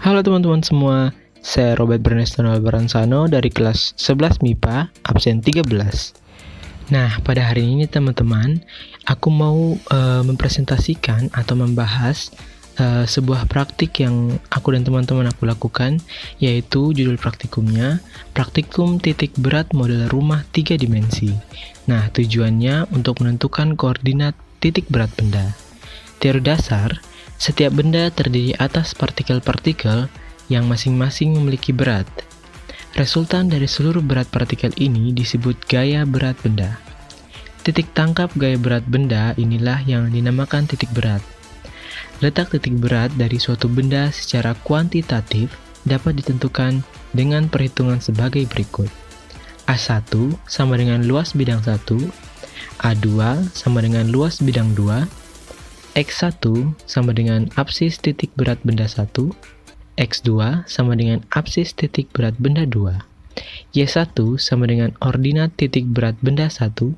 Halo teman-teman semua, saya Robert Bernestono Albaranzano dari kelas 11 MIPA, absen 13. Nah, pada hari ini teman-teman, aku mau mempresentasikan atau membahas sebuah praktik yang aku dan teman-teman aku lakukan, yaitu judul praktikumnya, Praktikum Titik Berat Model Rumah 3 Dimensi. Nah, tujuannya untuk menentukan koordinat titik berat benda. Teori dasar, setiap benda terdiri atas partikel-partikel yang masing-masing memiliki berat. Resultan dari seluruh berat partikel ini disebut gaya berat benda. Titik tangkap gaya berat benda inilah yang dinamakan titik berat. Letak titik berat dari suatu benda secara kuantitatif dapat ditentukan dengan perhitungan sebagai berikut. A1 sama dengan luas bidang 1, A2 sama dengan luas bidang 2, X1 sama dengan absis titik berat benda 1, X2 sama dengan absis titik berat benda 2, Y1 sama dengan ordinat titik berat benda 1,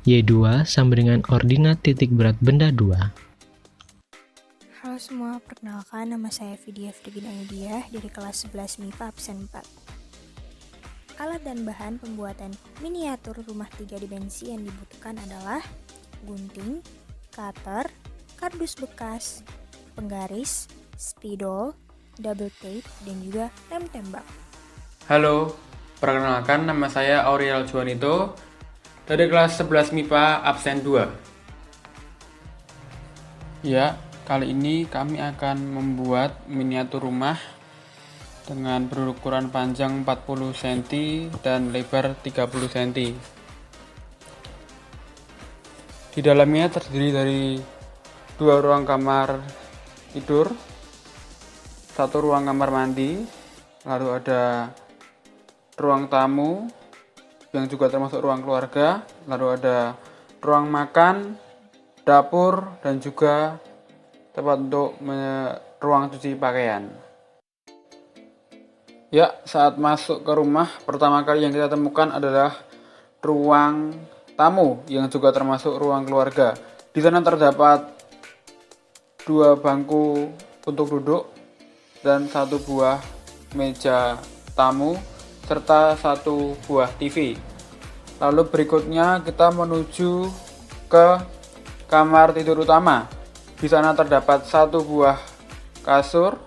Y2 sama dengan ordinat titik berat benda 2. Halo semua, perkenalkan nama saya Vidya Frigina Yudiah dari kelas 11 MIPA absen 4. Alat dan bahan pembuatan miniatur rumah 3 dimensi yang dibutuhkan adalah gunting, cutter, kardus bekas, penggaris, spidol, double tape, dan juga lem tembak. Halo, perkenalkan nama saya Auriel Juanito dari kelas 11 MIPA absen 2. Ya, kali ini kami akan membuat miniatur rumah dengan berukuran panjang 40 cm dan lebar 30 cm. Di dalamnya terdiri dari 2 ruang kamar tidur, 1 ruang kamar mandi, lalu ada ruang tamu yang juga termasuk ruang keluarga, lalu ada ruang makan, dapur, dan juga tempat untuk ruang cuci pakaian. Ya, saat masuk ke rumah, pertama kali yang kita temukan adalah ruang tamu yang juga termasuk ruang keluarga. Di sana terdapat 2 bangku untuk duduk dan 1 buah meja tamu serta 1 buah TV. Lalu berikutnya kita menuju ke kamar tidur utama. Di sana terdapat 1 buah kasur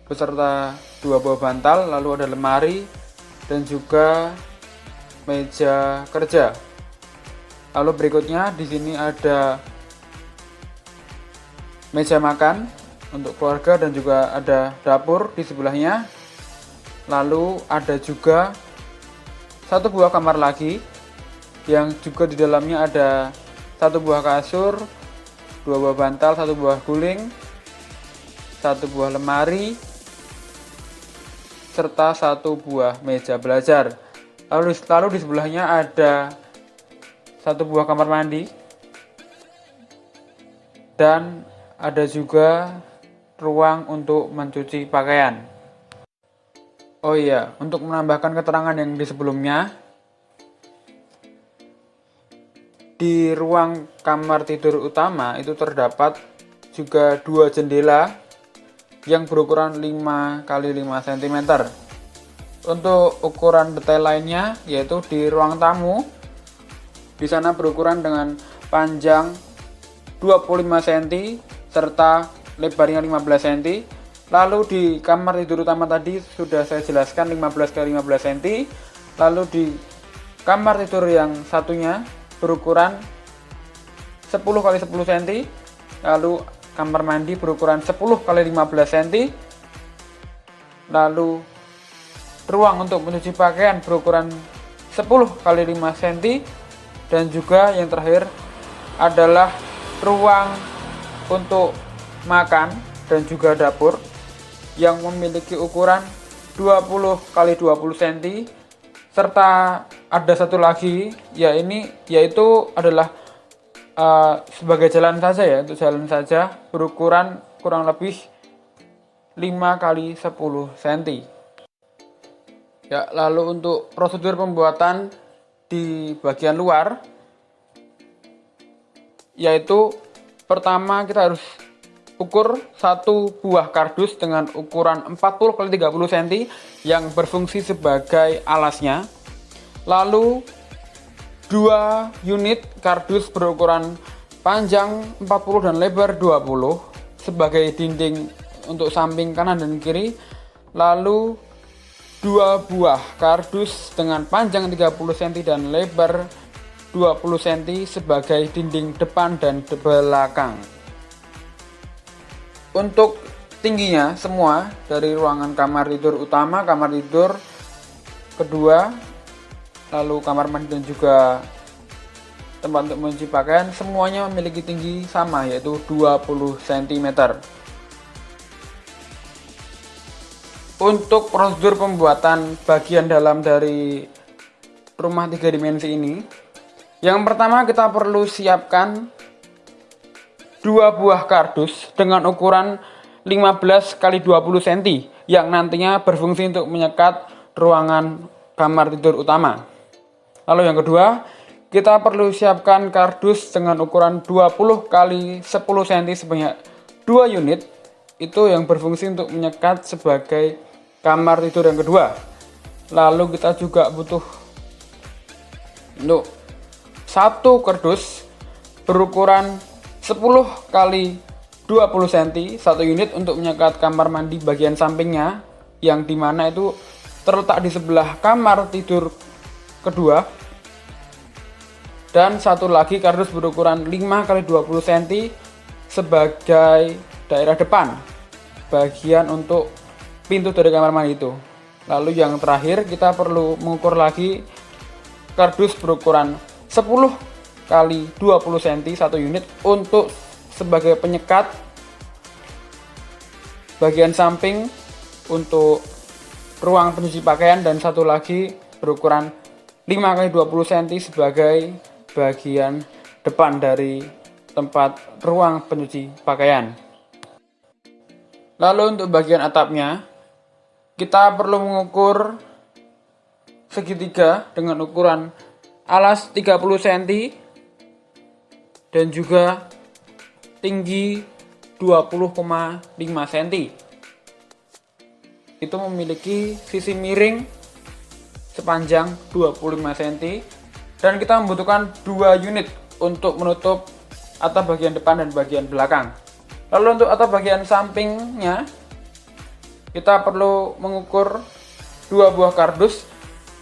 beserta 2 buah bantal, lalu ada lemari dan juga meja kerja. Lalu berikutnya di sini ada meja makan untuk keluarga dan juga ada dapur di sebelahnya. Lalu ada juga 1 buah kamar lagi yang juga di dalamnya ada 1 buah kasur, 2 buah bantal, 1 buah guling, 1 buah lemari, serta 1 buah meja belajar. Lalu di sebelahnya ada 1 buah kamar mandi dan ada juga ruang untuk mencuci pakaian. Oh iya, untuk menambahkan keterangan yang di sebelumnya, di ruang kamar tidur utama itu terdapat juga 2 jendela yang berukuran 5 x 5 cm. Untuk ukuran detail lainnya yaitu di ruang tamu, di sana berukuran dengan panjang 25 cm serta lebarnya 15 cm. Lalu di kamar tidur utama tadi sudah saya jelaskan 15 x 15 cm. Lalu di kamar tidur yang satunya berukuran 10 x 10 cm. Lalu kamar mandi berukuran 10 x 15 cm. Lalu ruang untuk mencuci pakaian berukuran 10 x 5 cm. Dan juga yang terakhir adalah ruang untuk makan dan juga dapur yang memiliki ukuran 20 x 20 cm, serta ada satu lagi yaitu adalah sebagai jalan saja ya, untuk jalan saja berukuran kurang lebih 5 x 10 cm. Ya, lalu untuk prosedur pembuatan di bagian luar, yaitu pertama kita harus ukur satu buah kardus dengan ukuran 40 x 30 cm yang berfungsi sebagai alasnya. Lalu 2 unit kardus berukuran panjang 40 dan lebar 20 sebagai dinding untuk samping kanan dan kiri. Lalu 2 buah kardus dengan panjang 30 cm dan lebar 20 cm sebagai dinding depan dan belakang. Untuk tingginya semua dari ruangan kamar tidur utama, kamar tidur kedua, lalu kamar mandi dan juga tempat untuk mencuci pakaian, semuanya memiliki tinggi sama, yaitu 20 cm. Untuk prosedur pembuatan bagian dalam dari rumah 3 dimensi ini, yang pertama kita perlu siapkan 2 buah kardus dengan ukuran 15 x 20 cm yang nantinya berfungsi untuk menyekat ruangan kamar tidur utama. Lalu yang kedua, kita perlu siapkan kardus dengan ukuran 20 x 10 cm sebanyak 2 unit, itu yang berfungsi untuk menyekat sebagai kamar tidur yang kedua. Lalu kita juga butuh untuk 1 kardus berukuran 10 x 20 cm 1 unit untuk menyekat kamar mandi bagian sampingnya, yang dimana itu terletak di sebelah kamar tidur kedua. Dan 1 lagi kardus berukuran 5 x 20 cm sebagai daerah depan, bagian untuk pintu dari kamar mandi itu. Lalu yang terakhir kita perlu mengukur lagi kardus berukuran 10 x 20 cm 1 unit untuk sebagai penyekat bagian samping untuk ruang pencuci pakaian, dan 1 lagi berukuran 5 x 20 cm sebagai bagian depan dari tempat ruang pencuci pakaian. Lalu untuk bagian atapnya, kita perlu mengukur segitiga dengan ukuran alas 30 cm dan juga tinggi 20,5 cm. Itu memiliki sisi miring sepanjang 25 cm, dan kita membutuhkan 2 unit untuk menutup atap bagian depan dan bagian belakang. Lalu untuk atap bagian sampingnya, kita perlu mengukur 2 buah kardus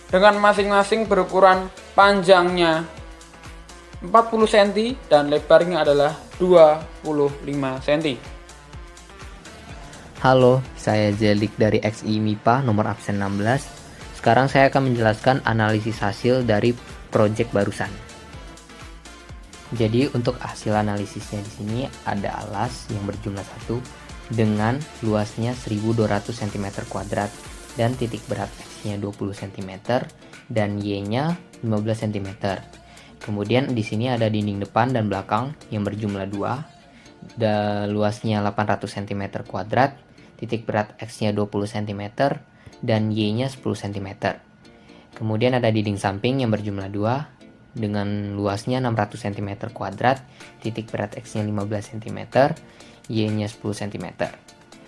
dengan masing-masing berukuran panjangnya 40 cm dan lebarnya adalah 25 cm. Halo, saya Zelik dari XI MIPA nomor absen 16. Sekarang saya akan menjelaskan analisis hasil dari proyek barusan. Jadi untuk hasil analisisnya di sini ada alas yang berjumlah 1 dengan luasnya 1200 cm2 dan titik berat X-nya 20 cm dan Y-nya 15 cm. Kemudian di sini ada dinding depan dan belakang yang berjumlah 2, luasnya 800 cm2, titik berat X-nya 20 cm dan Y-nya 10 cm. Kemudian ada dinding samping yang berjumlah 2 dengan luasnya 600 cm2, titik berat X-nya 15 cm, Y-nya 10 cm.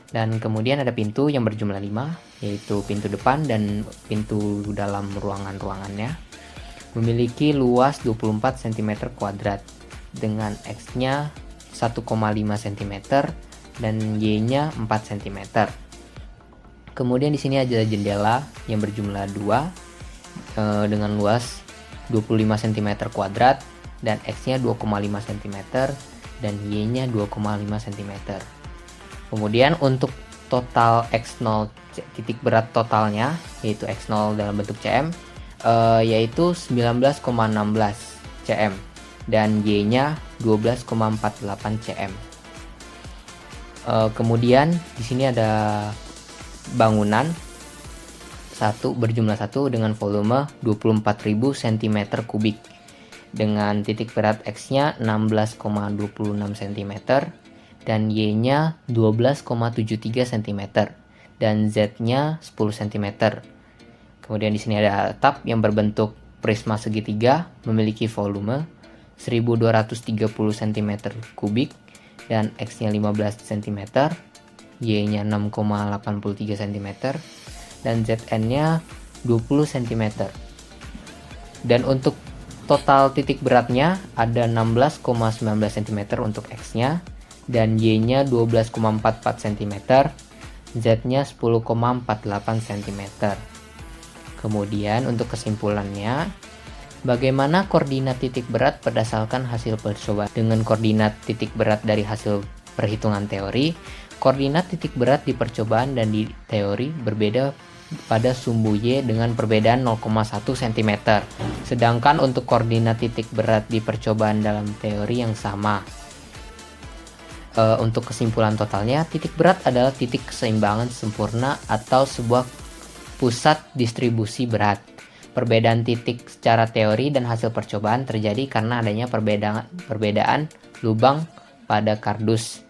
Dan kemudian ada pintu yang berjumlah 5, yaitu pintu depan dan pintu dalam ruangan-ruangannya. Memiliki luas 24 cm2 dengan X-nya 1,5 cm dan Y-nya 4 cm. Kemudian di sini ada jendela yang berjumlah 2 dengan luas 25 cm2 dan X-nya 2,5 cm dan Y-nya 2,5 cm. Kemudian untuk total X0 titik berat totalnya, yaitu X0 dalam bentuk cm, yaitu 19,16 cm dan Y-nya 12,48 cm. Kemudian di sini ada bangunan berjumlah 1 dengan volume 24.000 cm3 dengan titik berat X-nya 16,26 cm dan Y-nya 12,73 cm dan Z-nya 10 cm. Kemudian di sini ada atap yang berbentuk prisma segitiga memiliki volume 1230 cm3 dan X-nya 15 cm, Y-nya 6,83 cm, dan ZN-nya 20 cm. Dan untuk total titik beratnya ada 16,19 cm untuk X-nya, dan Y-nya 12,44 cm, Z-nya 10,48 cm. Kemudian untuk kesimpulannya, bagaimana koordinat titik berat berdasarkan hasil percobaan? Dengan koordinat titik berat dari hasil perhitungan teori, koordinat titik berat di percobaan dan di teori berbeda pada sumbu Y dengan perbedaan 0,1 cm. Sedangkan untuk koordinat titik berat di percobaan dalam teori yang sama. Untuk kesimpulan totalnya, titik berat adalah titik keseimbangan sempurna atau sebuah pusat distribusi berat. Perbedaan titik secara teori dan hasil percobaan terjadi karena adanya perbedaan lubang pada kardus